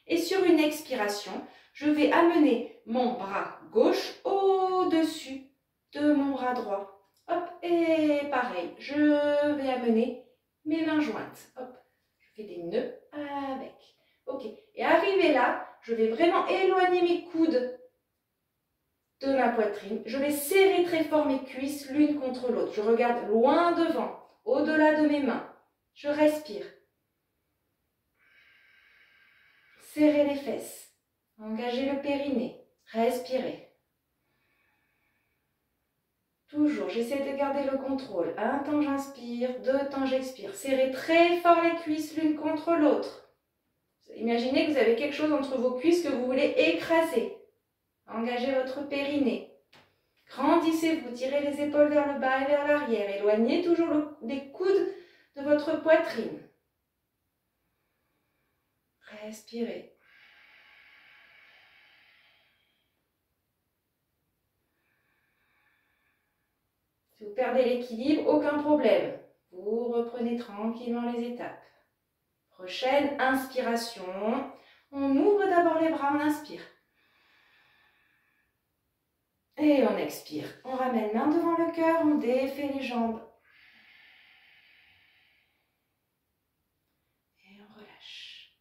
Et sur une expiration, je vais amener mon bras gauche au-dessus de mon bras droit. Hop. Et pareil, je vais amener mes mains jointes. Hop. Je fais des nœuds avec. Ok. Et arrivé là, je vais vraiment éloigner mes coudes de ma poitrine. Je vais serrer très fort mes cuisses l'une contre l'autre. Je regarde loin devant, au-delà de mes mains. Je respire. Serrez les fesses. Engagez le périnée. Respirez. Toujours, j'essaie de garder le contrôle. Un temps j'inspire, deux temps j'expire. Serrez très fort les cuisses l'une contre l'autre. Imaginez que vous avez quelque chose entre vos cuisses que vous voulez écraser. Engagez votre périnée. Grandissez-vous, tirez les épaules vers le bas et vers l'arrière. Éloignez toujours les coudes de votre poitrine. Respirez. Si vous perdez l'équilibre, aucun problème. Vous reprenez tranquillement les étapes. Prochaine inspiration. On ouvre d'abord les bras, on inspire. Et on expire. On ramène main devant le cœur, on défait les jambes. Et on relâche.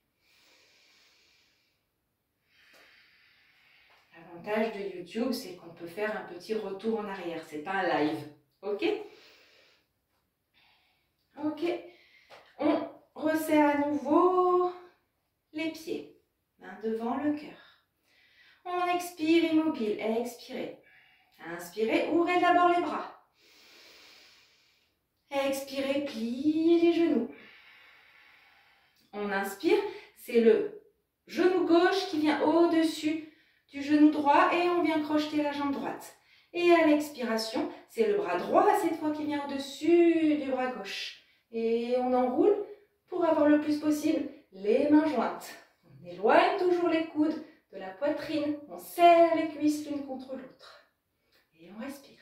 L'avantage de YouTube, c'est qu'on peut faire un petit retour en arrière. C'est pas un live. Ok? Ok. On resserre à nouveau les pieds. Main devant le cœur. On expire immobile. Expirez. Inspirez, ouvrez d'abord les bras. Expirez, pliez les genoux. On inspire, c'est le genou gauche qui vient au-dessus du genou droit et on vient crocheter la jambe droite. Et à l'expiration, c'est le bras droit cette fois qui vient au-dessus du bras gauche. Et on enroule pour avoir le plus possible les mains jointes. On éloigne toujours les coudes de la poitrine. On serre les cuisses l'une contre l'autre. Et on respire.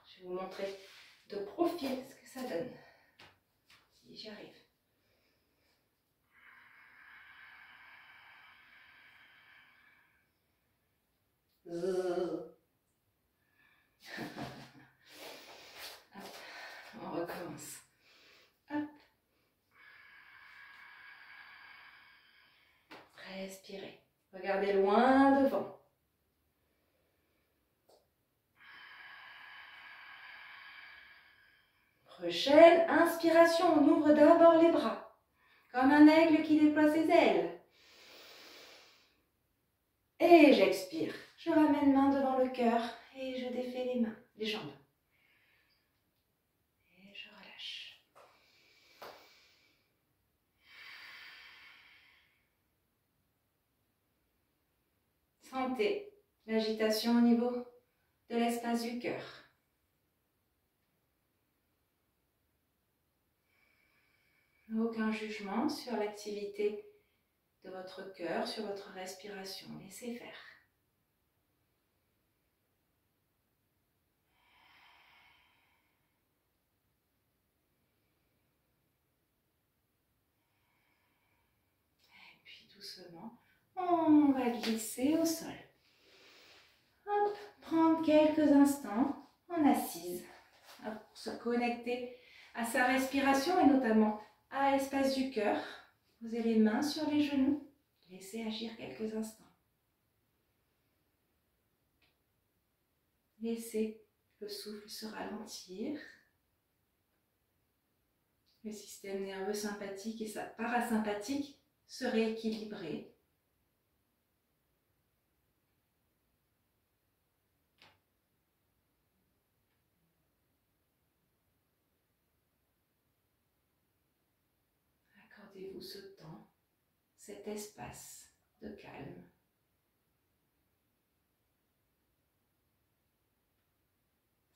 Je vais vous montrer de profil ce que ça donne. Si j'y arrive. On recommence. Hop. Respirez. Regardez loin devant. Prochaine inspiration, on ouvre d'abord les bras, comme un aigle qui déploie ses ailes. Et j'expire. Je ramène main devant le cœur et je défais les mains, les jambes. Et je relâche. Sentez l'agitation au niveau de l'espace du cœur. Aucun jugement sur l'activité de votre cœur, sur votre respiration. Laissez faire. doucement, on va glisser au sol. Hop, prendre quelques instants en assise pour se connecter à sa respiration et notamment à l'espace du cœur. Posez les mains sur les genoux, laissez agir quelques instants. Laissez le souffle se ralentir. Le système nerveux sympathique et parasympathique se rééquilibrer. Accordez-vous ce temps, cet espace de calme.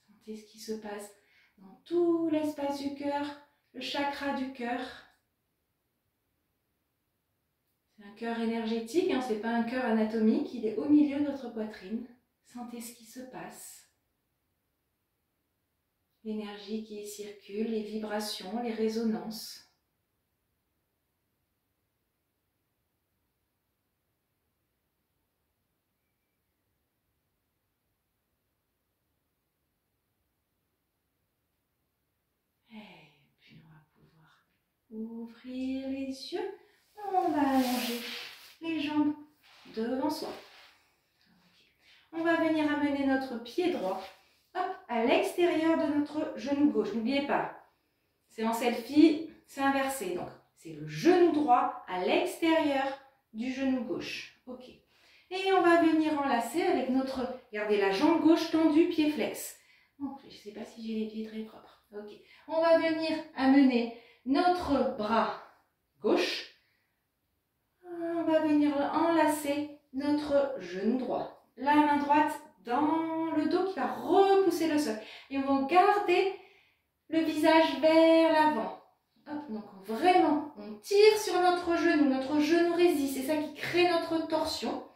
Sentez ce qui se passe dans tout l'espace du cœur, le chakra du cœur. C'est un cœur énergétique, ce n'est pas un cœur anatomique, il est au milieu de notre poitrine. Sentez ce qui se passe. L'énergie qui y circule, les vibrations, les résonances. Ouvrir les yeux, on va allonger les jambes devant soi. On va venir amener notre pied droit à l'extérieur de notre genou gauche. N'oubliez pas, c'est en selfie, c'est inversé. Donc, c'est le genou droit à l'extérieur du genou gauche. Ok. Et on va venir enlacer avec notre, regardez, la jambe gauche tendue, pied flex. Bon, je ne sais pas si j'ai les pieds très propres. Ok. On va venir amener notre bras gauche, on va venir enlacer notre genou droit. La main droite dans le dos qui va repousser le sol. Et on va garder le visage vers l'avant. Donc vraiment, on tire sur notre genou résiste. C'est ça qui crée notre torsion.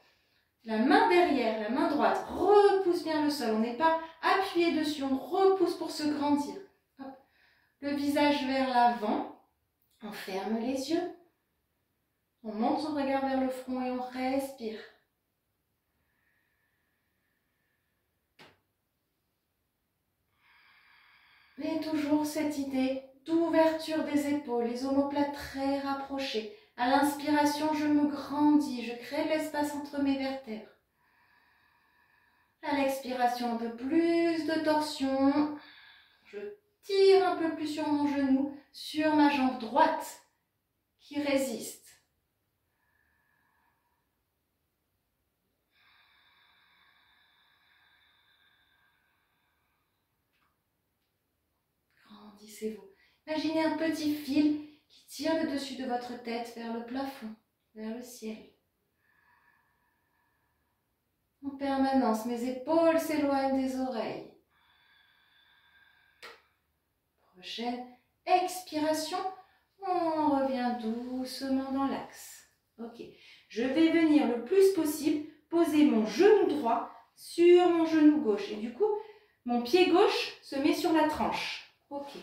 La main derrière, la main droite repousse bien le sol. On n'est pas appuyé dessus, on repousse pour se grandir. Le visage vers l'avant, on ferme les yeux, on monte son regard vers le front et on respire. Et toujours cette idée d'ouverture des épaules, les omoplates très rapprochées. À l'inspiration, je me grandis, je crée de l'espace entre mes vertèbres. À l'expiration, un peu plus de torsion. Je tire un peu plus sur mon genou, sur ma jambe droite qui résiste. Grandissez-vous. Imaginez un petit fil qui tire le dessus de votre tête vers le plafond, vers le ciel. En permanence, mes épaules s'éloignent des oreilles. Prochaine expiration, on revient doucement dans l'axe. Ok, je vais venir le plus possible poser mon genou droit sur mon genou gauche. Et du coup, mon pied gauche se met sur la tranche. Ok,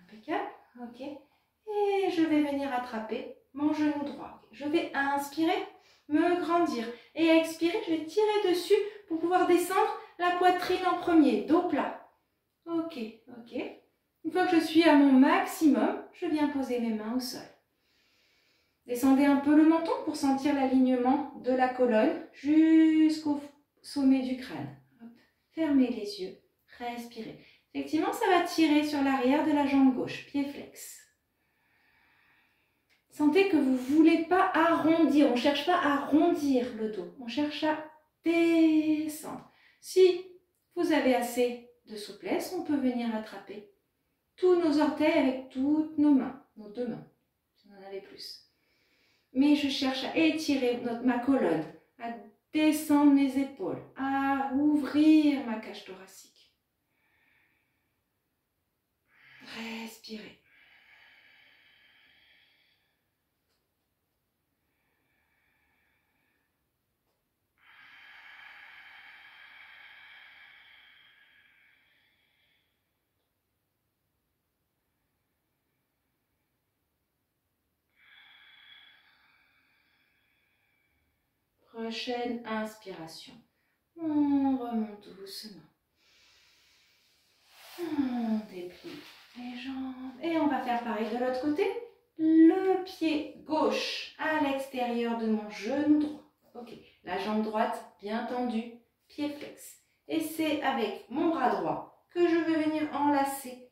impeccable. Ok, et je vais venir attraper mon genou droit. Je vais inspirer, me grandir. Et expirer, je vais tirer dessus pour pouvoir descendre la poitrine en premier, dos plat. Ok, ok. Une fois que je suis à mon maximum, je viens poser mes mains au sol. Descendez un peu le menton pour sentir l'alignement de la colonne jusqu'au sommet du crâne. Hop. Fermez les yeux, respirez. Effectivement, ça va tirer sur l'arrière de la jambe gauche, pied flex. Sentez que vous ne voulez pas arrondir, on ne cherche pas à arrondir le dos, on cherche à descendre. Si vous avez assez de souplesse, on peut venir attraper tous nos orteils avec toutes nos mains, nos deux mains, si on en avait plus. Mais je cherche à étirer ma colonne, à descendre mes épaules, à ouvrir ma cage thoracique. Respirez. Prochaine inspiration. On remonte doucement. On déplie les jambes. Et on va faire pareil de l'autre côté. Le pied gauche à l'extérieur de mon genou droit. Ok, la jambe droite bien tendue, pied flex. Et c'est avec mon bras droit que je vais venir enlacer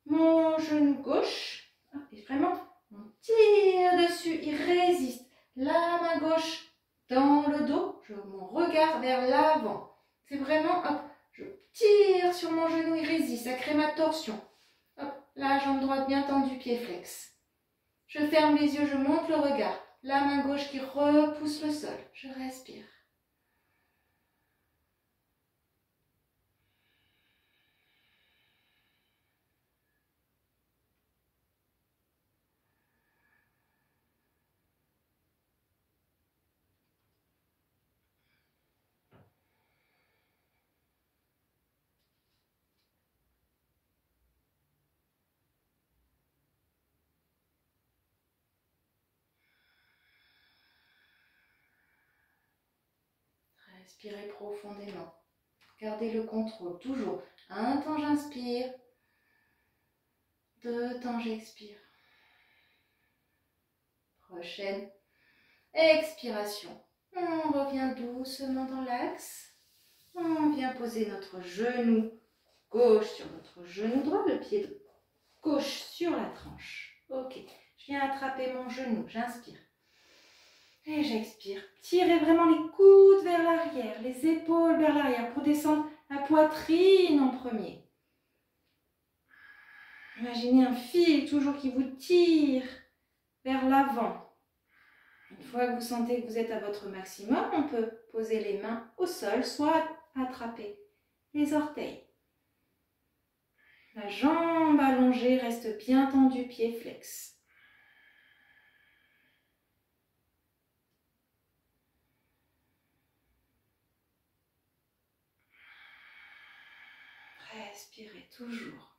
mon genou gauche. Et vraiment, on tire dessus, il résiste. La main gauche dans le dos, mon regard vers l'avant. C'est vraiment, hop, je tire sur mon genou, il résiste, ça crée ma torsion. Hop, la jambe droite bien tendue, pied flex. Je ferme les yeux, je monte le regard. La main gauche qui repousse le sol. Je respire. Respirez profondément. Gardez le contrôle. Toujours. Un temps j'inspire. 2 temps j'expire. Prochaine expiration. On revient doucement dans l'axe. On vient poser notre genou gauche sur notre genou droit. Le pied gauche sur la tranche. Ok. Je viens attraper mon genou. J'inspire. Et j'expire. Tirez vraiment les coudes vers l'arrière, les épaules vers l'arrière pour descendre la poitrine en premier. Imaginez un fil toujours qui vous tire vers l'avant. Une fois que vous sentez que vous êtes à votre maximum, on peut poser les mains au sol, soit attraper les orteils. La jambe allongée reste bien tendue, pied flex. Respirez toujours.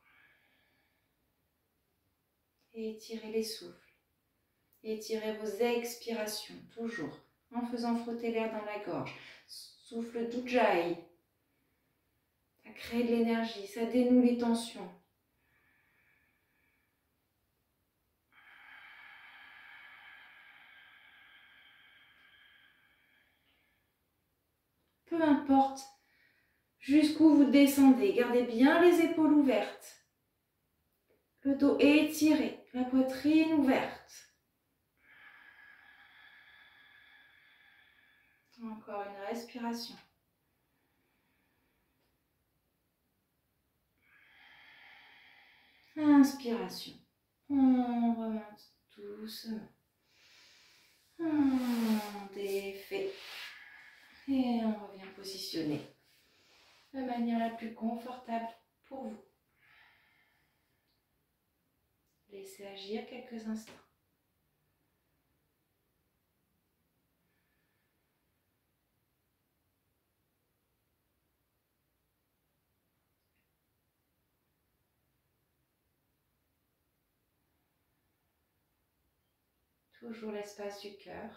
Étirez les souffles. Étirez vos expirations, toujours, en faisant frotter l'air dans la gorge. Souffle d'Ujjayi. Ça crée de l'énergie, ça dénoue les tensions. Peu importe jusqu'où vous descendez, gardez bien les épaules ouvertes. Le dos étiré, la poitrine ouverte. Encore une respiration. Inspiration. On remonte doucement. On défait. Et on revient positionner de manière la plus confortable pour vous. Laissez agir quelques instants. Toujours l'espace du cœur.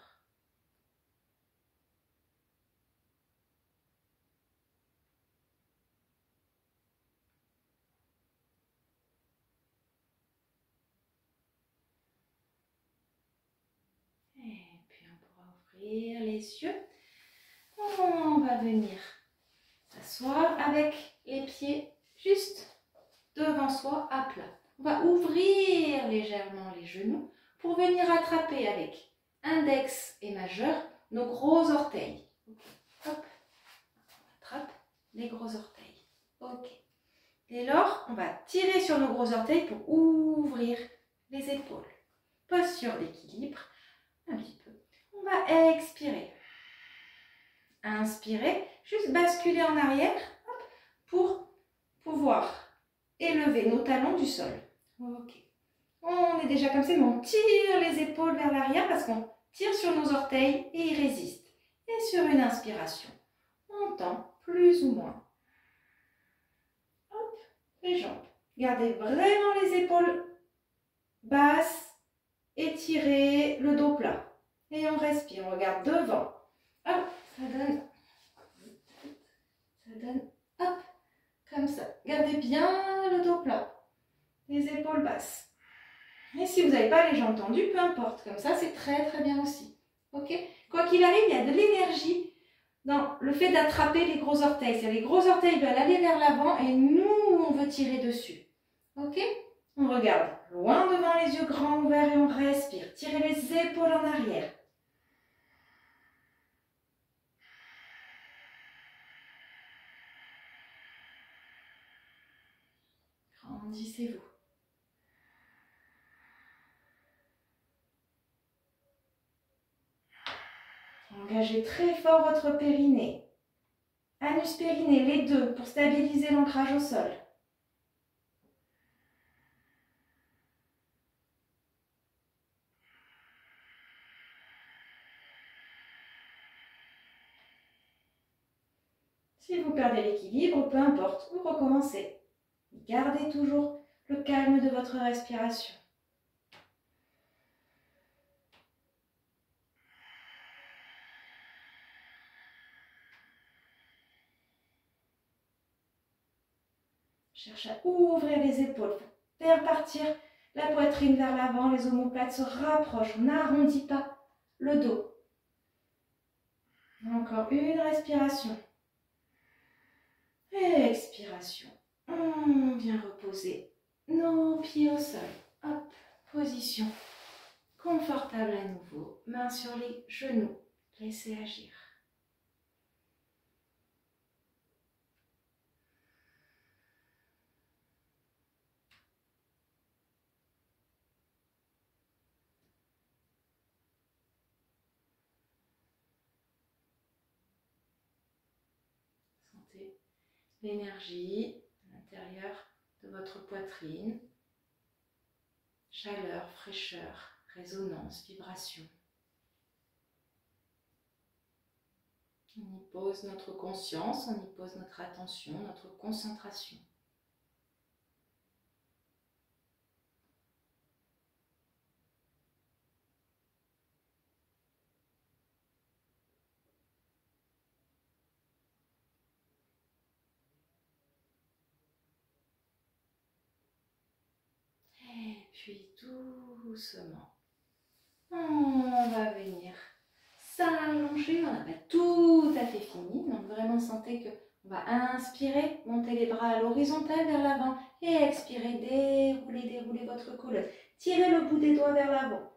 Et puis on pourra ouvrir les yeux. On va venir s'asseoir avec les pieds juste devant soi à plat. On va ouvrir légèrement les genoux pour venir attraper avec index et majeur nos gros orteils. Okay. Hop, on attrape les gros orteils. Ok. Dès lors, on va tirer sur nos gros orteils pour ouvrir les épaules. Posture d'équilibre, un petit peu. On va expirer. Inspirer, juste basculer en arrière hop, pour pouvoir élever nos talons du sol. Ok. On est déjà comme ça, mais on tire les épaules vers l'arrière parce qu'on tire sur nos orteils et ils résistent. Et sur une inspiration, on tend plus ou moins. Hop, les jambes. Gardez vraiment les épaules basses, étirez le dos plat. Et on respire, on regarde devant. hop, hop, comme ça. Gardez bien le dos plat, les épaules basses. Et si vous n'avez pas les jambes tendues, peu importe, comme ça c'est très très bien aussi. Ok? Quoi qu'il arrive, il y a de l'énergie dans le fait d'attraper les gros orteils. C'est-à-dire les gros orteils veulent aller vers l'avant et nous, on veut tirer dessus. Ok? On regarde loin devant, les yeux grands ouverts et on respire. Tirez les épaules en arrière. Grandissez-vous. Engagez très fort votre périnée. Anus périnée, les deux, pour stabiliser l'ancrage au sol. Si vous perdez l'équilibre, peu importe, vous recommencez. Gardez toujours le calme de votre respiration. Cherche à ouvrir les épaules, faire partir la poitrine vers l'avant, les omoplates se rapprochent, on n'arrondit pas le dos. Encore une respiration. Expiration. On vient reposer nos pieds au sol. Hop, position confortable à nouveau. Mains sur les genoux. Laissez agir. Sentez l'énergie à l'intérieur de votre poitrine. Chaleur, fraîcheur, résonance, vibration. On y pose notre conscience, on y pose notre attention, notre concentration. Et puis doucement, on va venir s'allonger. On n'a pas tout à fait fini, donc vraiment sentez que on va inspirer, monter les bras à l'horizontale vers l'avant et expirer, dérouler votre colonne. Tirez le bout des doigts vers l'avant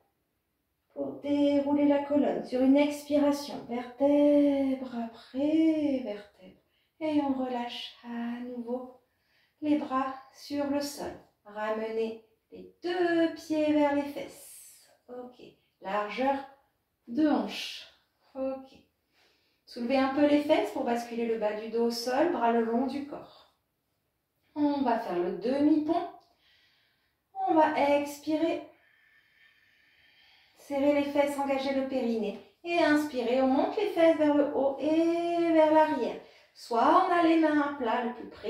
pour dérouler la colonne sur une expiration, vertèbre après vertèbre. Et on relâche à nouveau les bras sur le sol. Ramenez les deux pieds vers les fesses. Ok. Largeur de hanche. Ok. Soulevez un peu les fesses pour basculer le bas du dos au sol, bras le long du corps. On va faire le demi-pont. On va expirer. Serrez les fesses, engagez le périnée. Et inspirez, on monte les fesses vers le haut et vers l'arrière. Soit on a les mains à plat le plus près.